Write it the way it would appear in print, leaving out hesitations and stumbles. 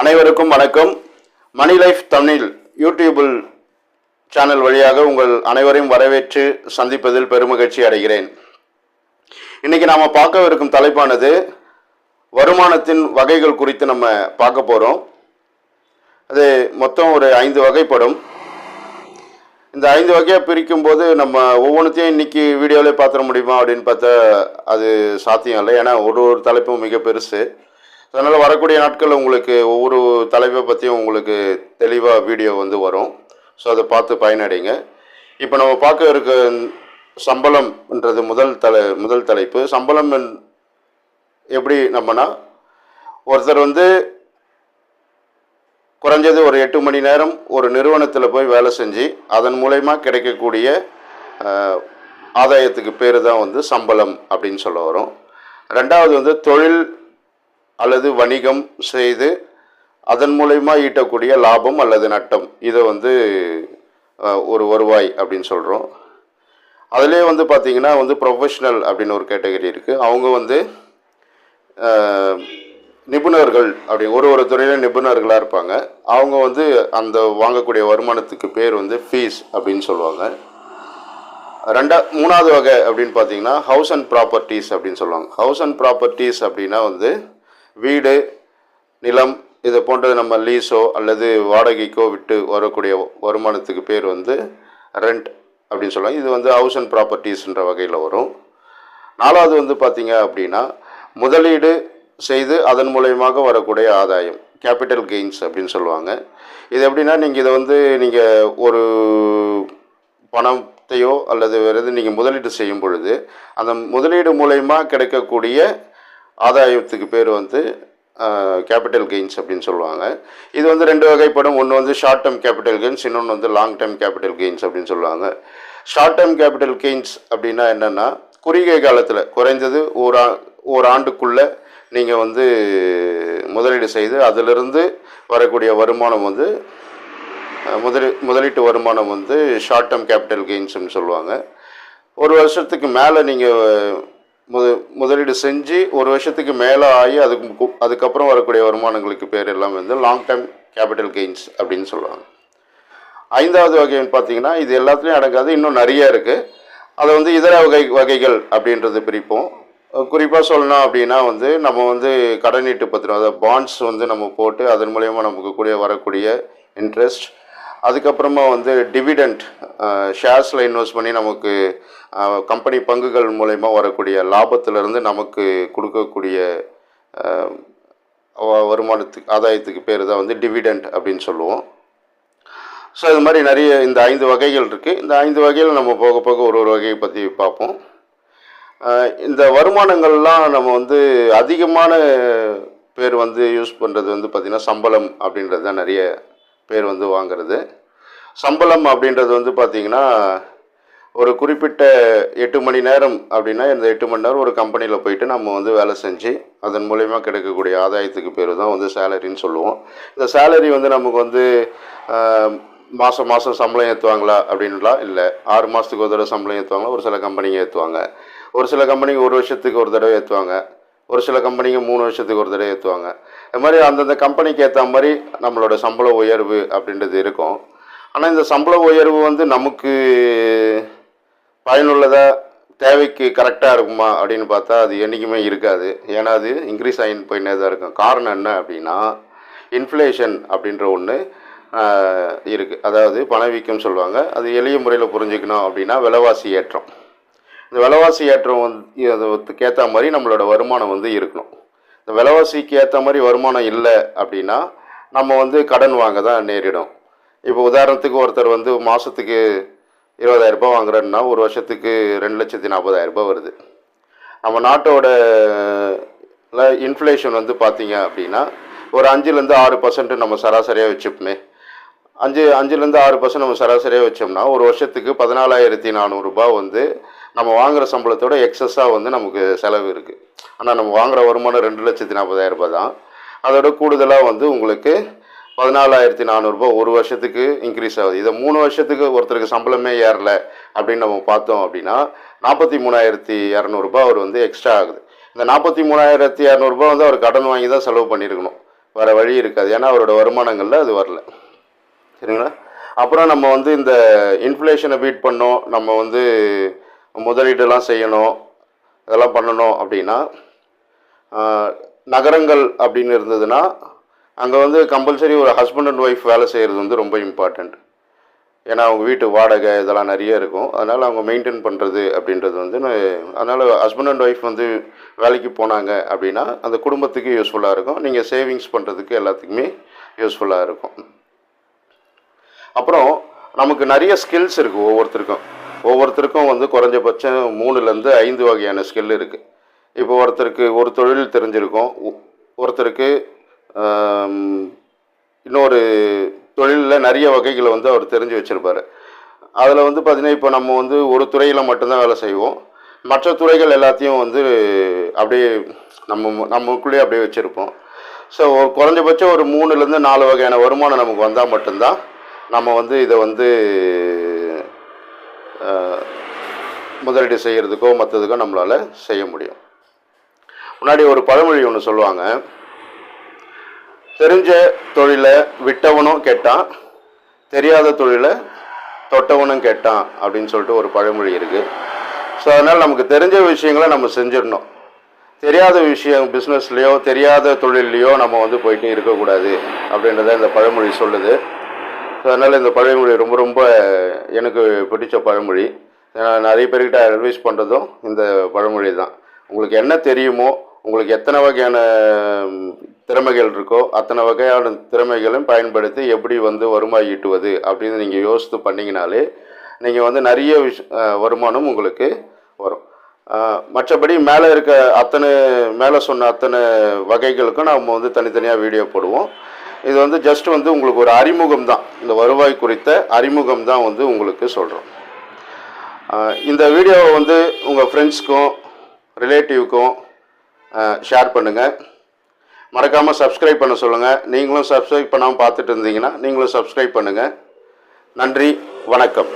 அனைவருக்கும் வணக்கம். மணி லைஃப் தமிழ் யூடியூபில் சேனல் வழியாக உங்கள் அனைவரையும் வரவேற்று சந்திப்பதில் பெருமகிழ்ச்சி அடைகிறேன். இன்னைக்கு நாம பார்க்கவிருக்கும் தலைப்பானது வருமானத்தின் வகைகள் குறித்து நம்ம பார்க்க போறோம். அது மொத்தம் ஒரு 5 வகைப்படும். இந்த 5 வகையாக பிரிக்கும் போது நம்ம ஒவ்வொன்றத்தையும் இன்னைக்கு வீடியோவிலே பார்த்துட முடியுமா அப்படின்னு பார்த்தா அது சாத்தியம் இல்லை. ஏன்னா ஒரு தலைப்பும் மிக பெருசு. அதனால் வரக்கூடிய நாட்களில் உங்களுக்கு ஒவ்வொரு தலைப்பை பற்றியும் உங்களுக்கு தெளிவாக வீடியோ வரும். ஸோ அதை பார்த்து பயனடைங்க. இப்போ நம்ம பார்க்க இருக்க சம்பளம்ன்றது முதல் தலைப்பு. சம்பளம் எப்படி நம்மனா, ஒருத்தர் குறைஞ்சது ஒரு 8 மணி நேரம் ஒரு நிறுவனத்தில் போய் வேலை செஞ்சு அதன் மூலயமா கிடைக்கக்கூடிய ஆதாயத்துக்கு பேர் தான் சம்பளம் அப்படின்னு சொல்ல வரும். ரெண்டாவது தொழில் அல்லது வணிகம் செய்து அதன் மூலயமா ஈட்டக்கூடிய லாபம் அல்லது நட்டம், இதை ஒரு வருவாய் அப்படின்னு சொல்கிறோம். அதிலே பார்த்தீங்கன்னா ப்ரொஃபஷ்னல் அப்படின்னு ஒரு கேட்டகரி இருக்குது. அவங்க நிபுணர்கள் அப்படி ஒரு துறையில் நிபுணர்களாக இருப்பாங்க. அவங்க அந்த வாங்கக்கூடிய வருமானத்துக்கு பேர் ஃபீஸ் அப்படின்னு சொல்லுவாங்க. மூணாவது வகை அப்படின்னு பார்த்தீங்கன்னா ஹவுஸ் அண்ட் ப்ராப்பர்ட்டிஸ் அப்படின்னு சொல்லுவாங்க. ஹவுஸ் அண்ட் ப்ராப்பர்ட்டிஸ் அப்படின்னா வீடு, நிலம் இதை போன்றது நம்ம லீஸோ அல்லது வாடகைக்கோ விட்டு வரக்கூடிய வருமானத்துக்கு பேர் ரெண்ட் அப்படின்னு சொல்லுவாங்க. இது ஹவுஸ் அண்ட் ப்ராப்பர்ட்டிஸ்ன்ற வகையில் வரும். நாலாவது பார்த்தீங்க அப்படின்னா முதலீடு செய்து அதன் மூலயமாக வரக்கூடிய ஆதாயம், கேபிட்டல் கெயின்ஸ் அப்படின்னு சொல்லுவாங்க. இது எப்படின்னா, நீங்கள் இதை நீங்கள் ஒரு பணத்தையோ அல்லது வேறு எது நீங்கள் முதலீடு செய்யும் பொழுது அந்த முதலீடு மூலயமா கிடைக்கக்கூடிய ஆதாயத்துக்கு பேர் கேபிட்டல் கெயின்ஸ் அப்படின்னு சொல்லுவாங்க. இது 2 வகைப்படும். ஒன்று ஷார்ட் டேர்ம் கேபிட்டல் கெயின்ஸ், இன்னொன்று லாங் டேர்ம் கேபிட்டல் கெயின்ஸ் அப்படின்னு சொல்லுவாங்க. ஷார்ட் டேர்ம் கேபிட்டல் கெயின்ஸ் அப்படின்னா என்னென்னா, குறுகிய காலத்தில் குறைந்தது ஒரு ஆண்டுக்குள்ளே நீங்கள் முதலீடு செய்து அதிலிருந்து வரக்கூடிய வருமானம் முதலீட்டு வருமானம் ஷார்ட் டேர்ம் கேபிட்டல் கெயின்ஸ்னு சொல்லுவாங்க. ஒரு வருஷத்துக்கு மேலே நீங்கள் முதலீடு செஞ்சு ஒரு வருஷத்துக்கு மேலே ஆகி அதுக்கப்புறம் வரக்கூடிய வருமானங்களுக்கு பேர் எல்லாம் லாங் டேர்ம் கேபிட்டல் கெயின்ஸ் அப்படின்னு சொல்லுவாங்க. 5வது வகைன்னு பார்த்தீங்கன்னா, இது எல்லாத்துலேயும் அடங்காது, இன்னும் நிறைய இருக்குது. அதை இதர வகைகள் அப்படின்றது பிரிப்போம். குறிப்பாக சொல்லணும் அப்படின்னா நம்ம கடனீட்டு பத்திரம், அதாவது பாண்ட்ஸ் நம்ம போட்டு அதன் மூலயமா நமக்கு வரக்கூடிய இன்ட்ரெஸ்ட், அதுக்கப்புறமா டிவிடெண்ட், ஷேர்ஸில் இன்வெஸ்ட் பண்ணி நமக்கு கம்பெனி பங்குகள் மூலயமா வரக்கூடிய லாபத்திலிருந்து நமக்கு கொடுக்கக்கூடிய வருமானத்துக்கு ஆதாயத்துக்கு பேர் தான் டிவிடெண்ட் அப்படின்னு சொல்லுவோம். ஸோ இது மாதிரி நிறைய இந்த 5 வகைகள் இருக்குது. இந்த 5 வகையில் நம்ம போக போக ஒரு வகையை பற்றி பார்ப்போம். இந்த வருமானங்கள்லாம் நம்ம அதிகமான பேர் யூஸ் பண்ணுறது பார்த்திங்கன்னா சம்பளம் அப்படின்றது தான் நிறைய பேர் வாங்கிறது. சம்பளம் அப்படின்றது பார்த்திங்கன்னா, ஒரு குறிப்பிட்ட 8 மணி நேரம் அப்படின்னா இந்த 8 மணி நேரம் ஒரு கம்பெனியில் போயிட்டு நம்ம வேலை செஞ்சு அதன் மூலயமா கிடைக்கக்கூடிய ஆதாயத்துக்கு பேர் தான் சேலரின்னு சொல்லுவோம். இந்த சேலரி நமக்கு மாதம் சம்பளம் ஏற்றுவாங்களா அப்படின்லாம் இல்லை. 6 மாதத்துக்கு ஒரு தடவை சம்பளம் ஏற்றுவாங்களா, ஒரு சில கம்பெனிங்க ஏற்றுவாங்க. ஒரு சில கம்பெனிங்க 1 வருஷத்துக்கு ஒரு தடவை ஏற்றுவாங்க. ஒரு சில கம்பெனிங்க 3 வருஷத்துக்கு ஒரு தடவை ஏற்றுவாங்க. இது மாதிரி அந்தந்த கம்பெனிக்கு ஏற்ற மாதிரி நம்மளோட சம்பள உயர்வு அப்படின்றது இருக்கும். ஆனால் இந்த சம்பள உயர்வு நமக்கு பயனுள்ளதாக தேவைக்கு கரெக்டாக இருக்குமா அப்படின்னு பார்த்தா அது என்றைக்குமே இருக்காது. ஏன்னா அது இன்க்ரீஸ் ஆகின்னு போயின்னே தான் இருக்கும். காரணம் என்ன அப்படின்னா, இன்ஃப்ளேஷன் அப்படின்ற ஒன்று இருக்குது. அதாவது பணவீக்கம் சொல்லுவாங்க. அது எளிய முறையில் புரிஞ்சுக்கணும் அப்படின்னா விலைவாசி ஏற்றம். இந்த விலைவாசி ஏற்றம் அதுக்கு ஏற்ற மாதிரி நம்மளோட வருமானம் இருக்கணும். இந்த விலைவாசிக்கு ஏற்ற மாதிரி வருமானம் இல்லை அப்படின்னா நம்ம கடன் வாங்க தான் நேரிடும். இப்போ உதாரணத்துக்கு ஒருத்தர் மாதத்துக்கு 20,000 ரூபாய் வாங்குறேன்னா ஒரு வருஷத்துக்கு 2,40,000 ரூபாய் வருது. நம்ம நாட்டோட இன்ஃப்ளேஷன் பார்த்தீங்க அப்படின்னா ஒரு 5-6% நம்ம சராசரியாக வச்சுப்போமே. 5-6% நம்ம சராசரியாக வச்சோம்னா ஒரு வருஷத்துக்கு 14,400 ரூபாய் நம்ம வாங்குகிற சம்பளத்தோட எக்ஸஸாக நமக்கு செலவு இருக்குது. ஆனால் நம்ம வாங்குகிற வருமானம் 2,40,000 ரூபாய் தான். அதோட கூடுதலாக உங்களுக்கு 14,400 ரூபாய் ஒரு வருஷத்துக்கு இன்க்ரீஸ் ஆகுது. இதை 3 வருஷத்துக்கு ஒருத்தருக்கு சம்பளமே ஏறலை அப்படின்னு நம்ம பார்த்தோம் அப்படின்னா 43,200 ரூபாய் அவர் எக்ஸ்ட்ரா ஆகுது. இந்த 43,200 ரூபாய் அவர் கடன் வாங்கி தான் செலவு பண்ணியிருக்கணும். வர வழி இருக்காது. ஏன்னா அவரோட வருமானங்களில் அது வரல. சரிங்களா? அப்புறம் நம்ம வந்து இந்த இன்ஃப்ளேஷனை பீட் பண்ணோம், நம்ம வந்து முதலீடுலாம் செய்யணும், இதெல்லாம் பண்ணணும் அப்படின்னா நகரங்கள் அப்படின்னு இருந்ததுன்னா அங்கே வந்து கம்பல்சரி ஒரு ஹஸ்பண்ட் அண்ட் ஒய்ஃப் வேலை செய்கிறது வந்து ரொம்ப இம்பார்ட்டண்ட். ஏன்னா அவங்க வீட்டு வாடகை இதெல்லாம் நிறைய இருக்கும். அதனால் அவங்க மெயின்டைன் பண்ணுறது அப்படின்றது வந்து அதனால் ஹஸ்பண்ட் அண்ட் ஒய்ஃப் வந்து வேலைக்கு போனாங்க அப்படின்னா அந்த குடும்பத்துக்கு யூஸ்ஃபுல்லாக இருக்கும். நீங்கள் சேவிங்ஸ் பண்ணுறதுக்கு எல்லாத்துக்குமே யூஸ்ஃபுல்லாக இருக்கும். அப்புறம் நமக்கு நிறைய ஸ்கில்ஸ் இருக்குது. ஒவ்வொருத்தருக்கும் வந்து குறைஞ்சபட்சம் 3லேருந்து 5 வகையான ஸ்கில் இருக்குது. இப்போ ஒருத்தருக்கு ஒரு தொழில் தெரிஞ்சிருக்கும், ஒருத்தருக்கு இன்னொரு தொழிலில் நிறைய வகைகளை வந்து அவர் தெரிஞ்சு வச்சுருப்பார். அதில் வந்து பார்த்திங்கன்னா இப்போ நம்ம வந்து ஒரு துறையில் மட்டும்தான் வேலை செய்வோம், மற்ற துறைகள் எல்லாத்தையும் வந்து அப்படியே நமக்குள்ளேயே அப்படியே வச்சுருப்போம். ஸோ குறைஞ்சபட்சம் ஒரு 3லேருந்து 4 வகையான வருமானம் நமக்கு வந்தால் மட்டும்தான் நம்ம வந்து இதை வந்து முதலீடு செய்கிறதுக்கோ மற்றதுக்கோ நம்மளால் செய்ய முடியும். முன்னாடி ஒரு பழமொழி ஒன்று சொல்லுவாங்க, தெரிஞ்ச தொழிலை விட்டவனும் கேட்டான், தெரியாத தொழிலை தொட்டவனும் கேட்டான் அப்படின்னு சொல்லிட்டு ஒரு பழமொழி இருக்குது. ஸோ அதனால் நமக்கு தெரிஞ்ச விஷயங்களை நம்ம செஞ்சிடணும். தெரியாத விஷயம் பிஸ்னஸ்லேயோ தெரியாத தொழில்லையோ நம்ம வந்து போயிட்டு இருக்கக்கூடாது அப்படின்றத இந்த பழமொழி சொல்லுது. ஸோ அதனால் இந்த பழமொழி ரொம்ப ரொம்ப எனக்கு பிடிச்ச பழமொழி. நான் நிறைய பேர்கிட்ட அட்வைஸ் பண்ணுறதும் இந்த பழமொழி தான். உங்களுக்கு என்ன தெரியுமோ, உங்களுக்கு எத்தனை வகையான திறமைகள் இருக்கோ அத்தனை வகையான திறமைகளையும் பயன்படுத்தி எப்படி வந்து வருமானம் ஈட்டுவது அப்படின்னு நீங்கள் யோசித்து பண்ணிங்கனாலே நீங்கள் வந்து நிறைய வருமானம் உங்களுக்கு வரும். மற்றபடி மேலே சொன்ன அத்தனை வகைகளுக்கும் நம்ம வந்து தனித்தனியாக வீடியோ போடுவோம். இது வந்து ஜஸ்ட் வந்து உங்களுக்கு ஒரு அறிமுகம் தான், இந்த வருவாய் குறித்த அறிமுகம் தான் வந்து உங்களுக்கு சொல்கிறோம். இந்த வீடியோவை வந்து உங்கள் ஃப்ரெண்ட்ஸ்க்கும் ரிலேட்டிவ்க்கும் ஷேர் பண்ணுங்கள். மறக்காமல் சப்ஸ்கிரைப் பண்ண சொல்லுங்கள். நீங்களும் சப்ஸ்கிரைப் பண்ணாமல் பார்த்துட்டு இருந்தீங்கன்னா நீங்களும் சப்ஸ்கிரைப் பண்ணுங்கள். நன்றி, வணக்கம்.